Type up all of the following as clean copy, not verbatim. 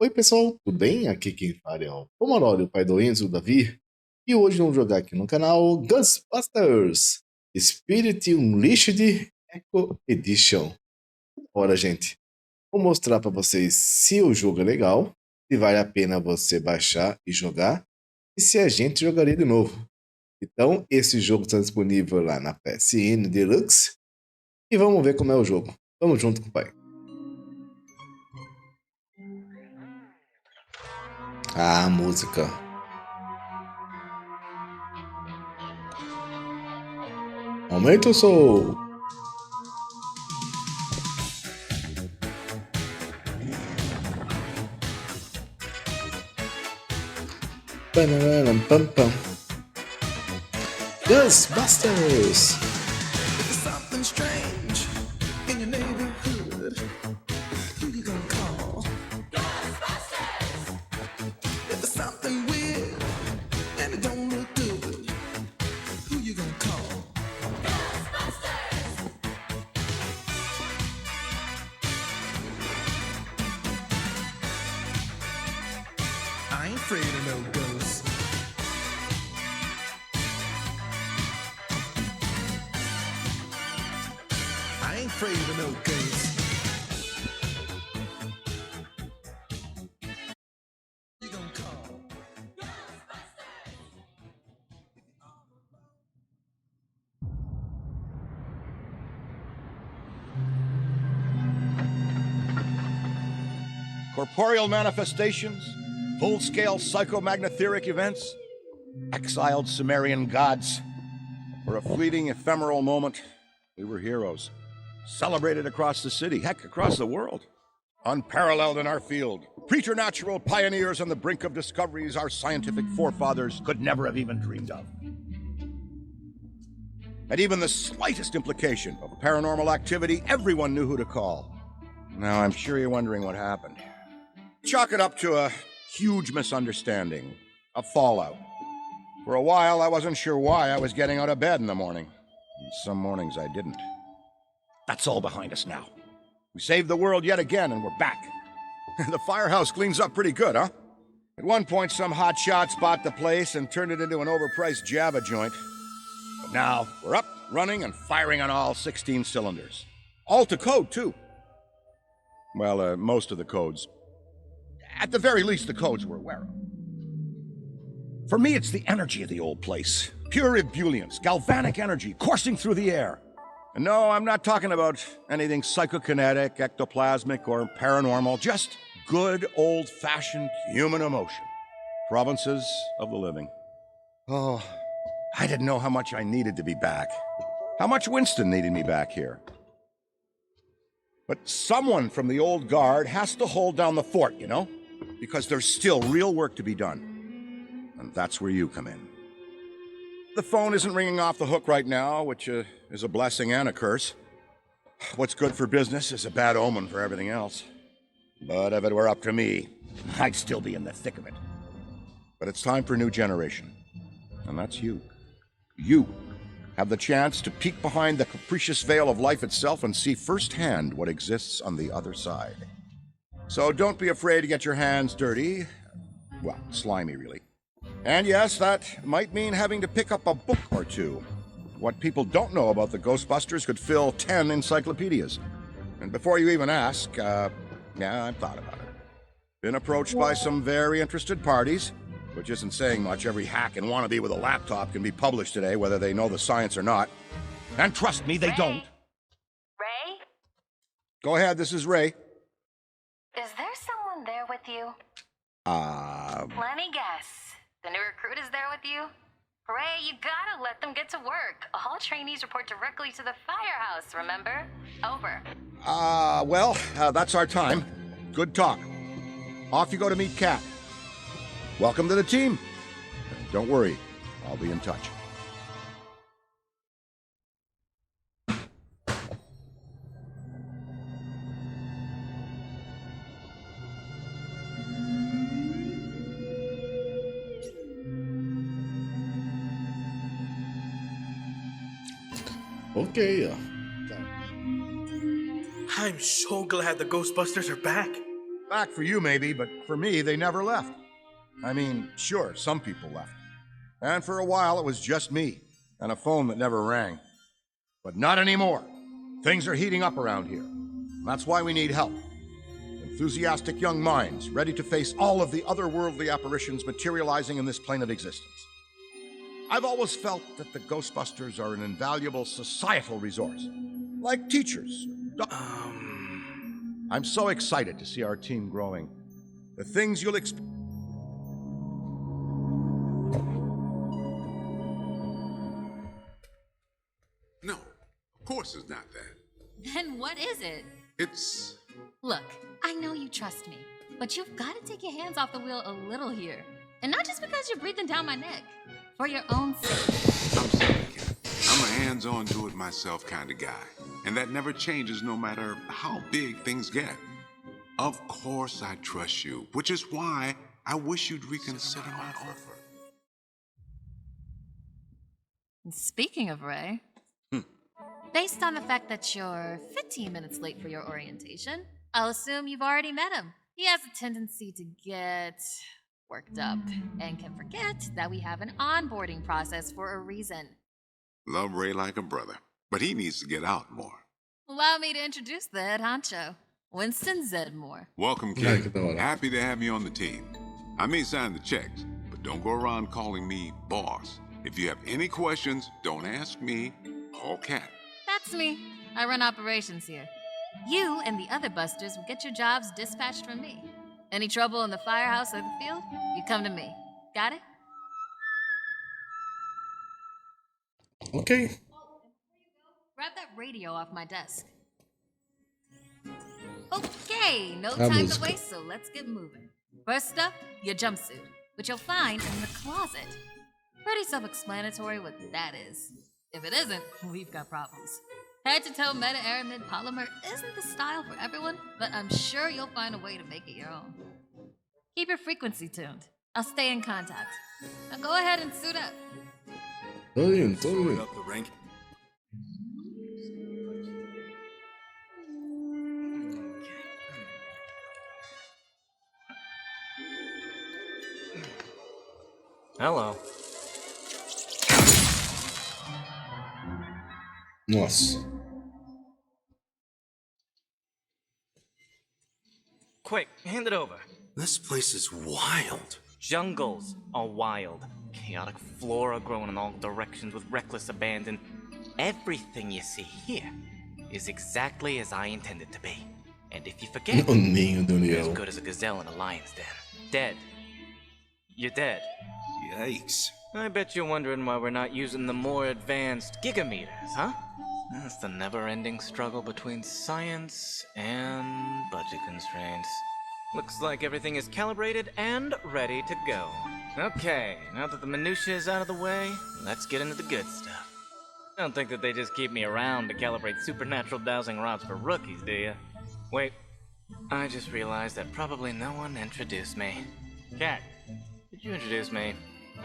Oi pessoal, tudo bem? Aqui quem fala é o Pomaroli, o pai do Enzo, o Davi. E hoje vamos jogar aqui no canal Ghostbusters Spirit Unleashed Echo Edition. Ora gente, vou mostrar para vocês se o jogo é legal, se vale a pena você baixar e jogar, e se a gente jogaria de novo. Então esse jogo está disponível lá na PSN Deluxe e vamos ver como é o jogo. Vamos junto com o pai. Ah, música. Aumenta o som. Pam, pam, pam. Ghostbusters. There's something strange in your neighborhood. Who you gonna call? Ghostbusters! If there's something weird and it don't look good, who you gonna call? Ghostbusters! I ain't afraid of no ghosts. I ain't afraid of no ghosts. You gonna call? Corporeal manifestations, full-scale psychomagnetheric events, exiled Sumerian gods. For a fleeting, ephemeral moment, we were heroes. Celebrated across the city, heck, across the world. Unparalleled in our field. Preternatural pioneers on the brink of discoveries our scientific forefathers could never have even dreamed of. At even the slightest implication of paranormal activity, everyone knew who to call. Now, I'm sure you're wondering what happened. Chalk it up to a huge misunderstanding, a fallout. For a while, I wasn't sure why I was getting out of bed in the morning. And some mornings I didn't. That's all behind us now. We saved the world yet again, and we're back. The firehouse cleans up pretty good, huh? At one point, some hotshots bought the place and turned it into an overpriced Java joint. But now, we're up, running, and firing on all 16 cylinders. All to code, too. Well, most of the codes. At the very least, the codes we're aware of. For me, it's the energy of the old place. Pure ebullience, galvanic energy coursing through the air. And no, I'm not talking about anything psychokinetic, ectoplasmic, or paranormal. Just good, old-fashioned human emotion. Provinces of the living. Oh, I didn't know how much I needed to be back. How much Winston needed me back here. But someone from the old guard has to hold down the fort, you know? Because there's still real work to be done. And that's where you come in. The phone isn't ringing off the hook right now, which is a blessing and a curse. What's good for business is a bad omen for everything else. But if it were up to me, I'd still be in the thick of it. But it's time for a new generation. And that's you. You have the chance to peek behind the capricious veil of life itself and see firsthand what exists on the other side. So don't be afraid to get your hands dirty. Well, slimy, really. And yes, that might mean having to pick up a book or two. What people don't know about the Ghostbusters could fill 10 encyclopedias. And before you even ask, yeah, I've thought about it. Been approached by some very interested parties, which isn't saying much. Every hack and wannabe with a laptop can be published today, whether they know the science or not. And trust me, they don't. Ray? Go ahead, this is Ray. Is there someone there with you? Let me guess. The new recruit is there with you? Ray, you gotta let them get to work. All trainees report directly to the firehouse, remember? Over. Well, that's our time. Good talk. Off you go to meet Kat. Welcome to the team. Don't worry, I'll be in touch. Ok, ó. I'm so glad the Ghostbusters are back. Back for you maybe, but for me, they never left. I mean, sure, some people left. And for a while, it was just me and a phone that never rang. But not anymore. Things are heating up around here. That's why we need help. Enthusiastic young minds ready to face all of the otherworldly apparitions materializing in this plane of existence. I've always felt that the Ghostbusters are an invaluable societal resource, like teachers. I'm so excited to see our team growing. The things you'll expect. No, of course it's not that. Then what is it? It's... Look, I know you trust me, but you've got to take your hands off the wheel a little here. And not just because you're breathing down my neck. For your own sake. I'm sorry, Kat. I'm a hands-on, do-it-myself kind of guy. And that never changes no matter how big things get. Of course I trust you, which is why I wish you'd reconsider my offer. Speaking of Ray, based on the fact that you're 15 minutes late for your orientation, I'll assume you've already met him. He has a tendency to get worked up and can forget that we have an onboarding process for a reason. Love Ray like a brother, but he needs to get out more. Allow me to introduce the head honcho, Winston Zedmore. Welcome, kid. Happy to have you on the team. I may sign the checks, but don't go around calling me boss. If you have any questions, don't ask me. Call Kat. That's me. I run operations here. You and the other busters will get your jobs dispatched from me. Any trouble in the firehouse or the field, you come to me. Got it? Ok. Grab that radio off my desk. Okay, no A time to música. waste, so let's get moving. First up, your jumpsuit, which you'll find in the closet. Pretty self-explanatory what that is. If it isn't, we've got problems. Head-to-toe meta-aramid polymer isn't the style for everyone, but I'm sure you'll find a way to make it your own. Keep your frequency tuned. I'll stay in contact. Now go ahead and suit up. Todo bien, todo bien. Up the rank. Hello. Nossa. Quick, hand it over. This place is wild. Jungles are wild. Chaotic flora growing in all directions with reckless abandon. Everything you see here is exactly as I intended to be. And if you forget, O ninho do you're as leão. good as a gazelle in a lion's den. Dead. You're dead. Yikes. I bet you're wondering why we're not using the more advanced gigameters, huh? That's the never-ending struggle between science and budget constraints. Looks like everything is calibrated and ready to go. Okay, now that the minutiae is out of the way, let's get into the good stuff. Don't think that they just keep me around to calibrate supernatural dowsing rods for rookies, do ya? Wait, I just realized that probably no one introduced me. Kat, did you introduce me?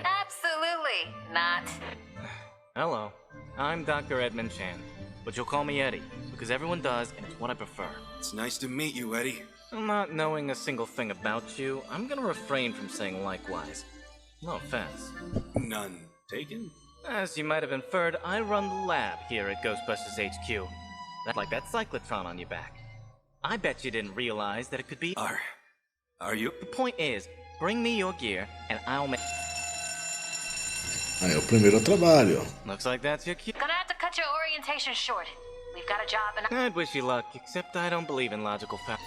Absolutely not. Hello, I'm Dr. Edmund Chan, but you'll call me Eddie, because everyone does, and it's what I prefer. It's nice to meet you, Eddie. Not knowing a single thing about you, I'm gonna refrain from saying likewise. No offense. None taken? As you might have inferred, I run the lab here at Ghostbusters HQ. That's like that cyclotron on your back. I bet you didn't realize that it could be... Are you? The point is, bring me your gear, and I'll make... Aí é o primeiro trabalho. Looks like that's your cue. Gonna have to cut your orientation short. We've got a job and I'd wish you luck, except I don't believe in logical facts.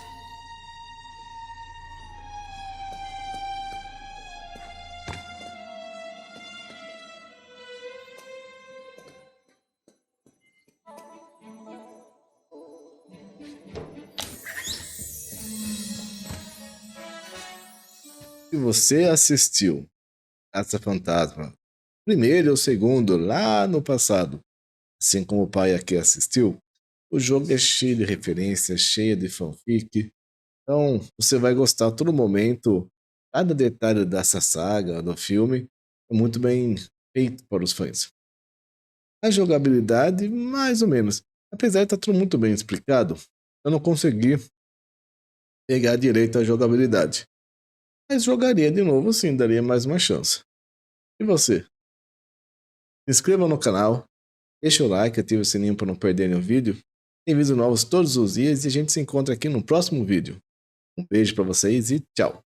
Se você assistiu Caça Fantasma, primeiro ou segundo, lá no passado, assim como o pai aqui assistiu, o jogo é cheio de referências, cheio de fanfic. Então, você vai gostar a todo momento. Cada detalhe dessa saga, do filme, é muito bem feito para os fãs. A jogabilidade, mais ou menos. Apesar de estar tudo muito bem explicado, eu não consegui pegar direito à jogabilidade. Mas jogaria de novo sim, daria mais uma chance. E você? Se inscreva no canal, deixa o like, ative o sininho para não perder nenhum vídeo. Tem vídeos novos todos os dias e a gente se encontra aqui no próximo vídeo. Um beijo para vocês e tchau!